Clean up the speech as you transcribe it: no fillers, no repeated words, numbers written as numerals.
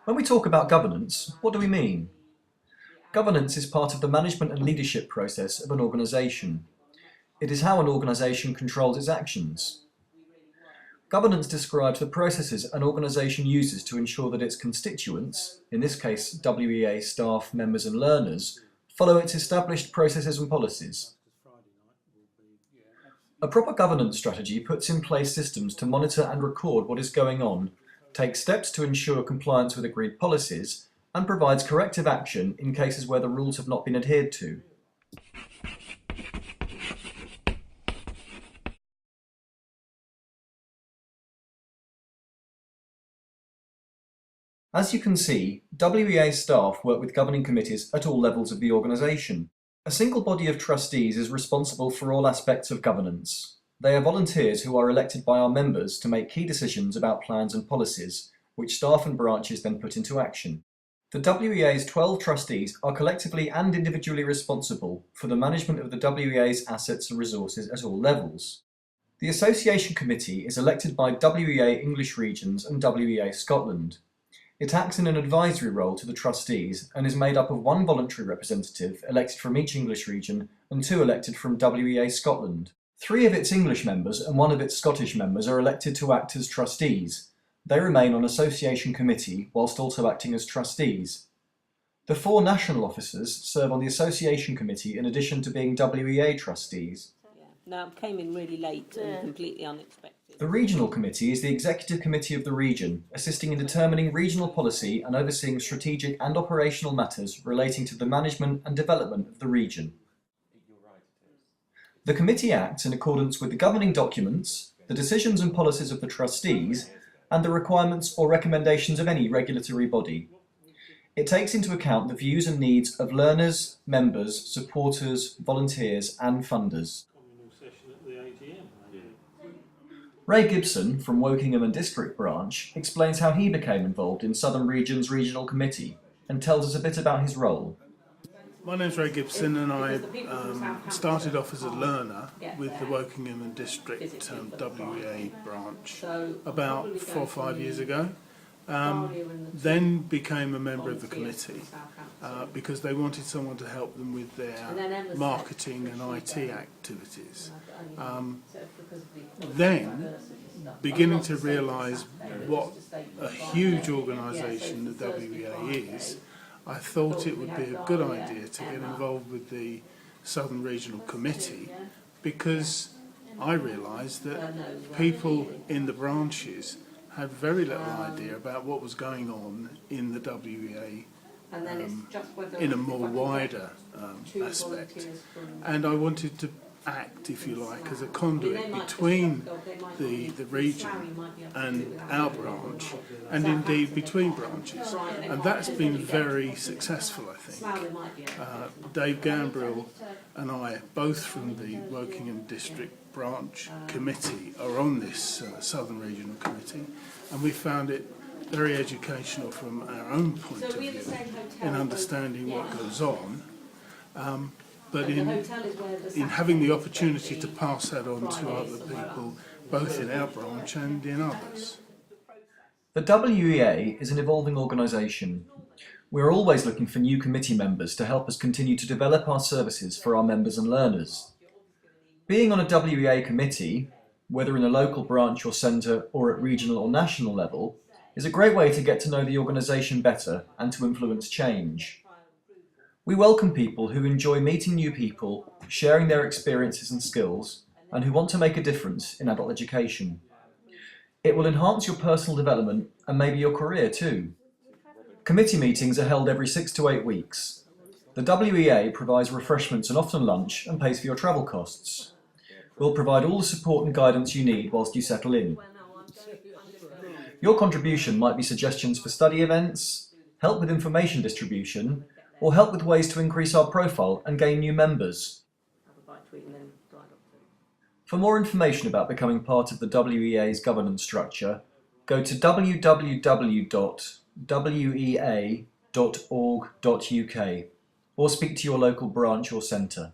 When we talk about governance, what do we mean? Governance is part of the management and leadership process of an organisation. It is how an organisation controls its actions. Governance describes the processes an organisation uses to ensure that its constituents, in this case WEA staff, members and learners, follow its established processes and policies. A proper governance strategy puts in place systems to monitor and record what is going on, takes steps to ensure compliance with agreed policies, and provides corrective action in cases where the rules have not been adhered to. As you can see, WEA staff work with governing committees at all levels of the organisation. A single body of trustees is responsible for all aspects of governance. They are volunteers who are elected by our members to make key decisions about plans and policies, which staff and branches then put into action. The WEA's 12 trustees are collectively and individually responsible for the management of the WEA's assets and resources at all levels. The Association Committee is elected by WEA English Regions and WEA Scotland. It acts in an advisory role to the trustees and is made up of one voluntary representative elected from each English region and 2 elected from WEA Scotland. 3 of its English members and 1 of its Scottish members are elected to act as trustees. They remain on Association Committee whilst also acting as trustees. The 4 national officers serve on the Association Committee in addition to being WEA trustees. No, it came in really late and completely unexpected. The Regional Committee is the executive committee of the region, assisting in determining regional policy and overseeing strategic and operational matters relating to the management and development of the region. The committee acts in accordance with the governing documents, the decisions and policies of the trustees, and the requirements or recommendations of any regulatory body. It takes into account the views and needs of learners, members, supporters, volunteers and funders. Ray Gibson from Wokingham and District Branch explains how he became involved in Southern Region's Regional Committee and tells us a bit about his role. My name's Ray Gibson and I started off as a learner with the Wokingham and District WEA branch about 4 or 5 years ago. Then became a member of the committee because they wanted someone to help them with their marketing and IT activities. Then, beginning to realise what a huge organisation the WEA is, I thought it would be a good idea to get involved with the Southern Regional Committee because I realised that people in the branches had very little idea about what was going on in the WEA in a more wider aspect. And I wanted to act, if you like, as a conduit between the region and our branch, and indeed between branches. And that's been very successful, I think. Dave Gambrill and I, both from the Wokingham District Branch Committee, are on this Southern Regional Committee, and we found it very educational from our own point of view in understanding what goes on. But in having the opportunity to pass that on to other people, both in our branch and in others. The WEA is an evolving organisation. We're always looking for new committee members to help us continue to develop our services for our members and learners. Being on a WEA committee, whether in a local branch or centre or at regional or national level, is a great way to get to know the organisation better and to influence change. We welcome people who enjoy meeting new people, sharing their experiences and skills, and who want to make a difference in adult education. It will enhance your personal development and maybe your career too. Committee meetings are held every 6 to 8 weeks. The WEA provides refreshments and often lunch and pays for your travel costs. We'll provide all the support and guidance you need whilst you settle in. Your contribution might be suggestions for study events, help with information distribution, or help with ways to increase our profile and gain new members. For more information about becoming part of the WEA's governance structure, go to www.wea.org.uk or speak to your local branch or centre.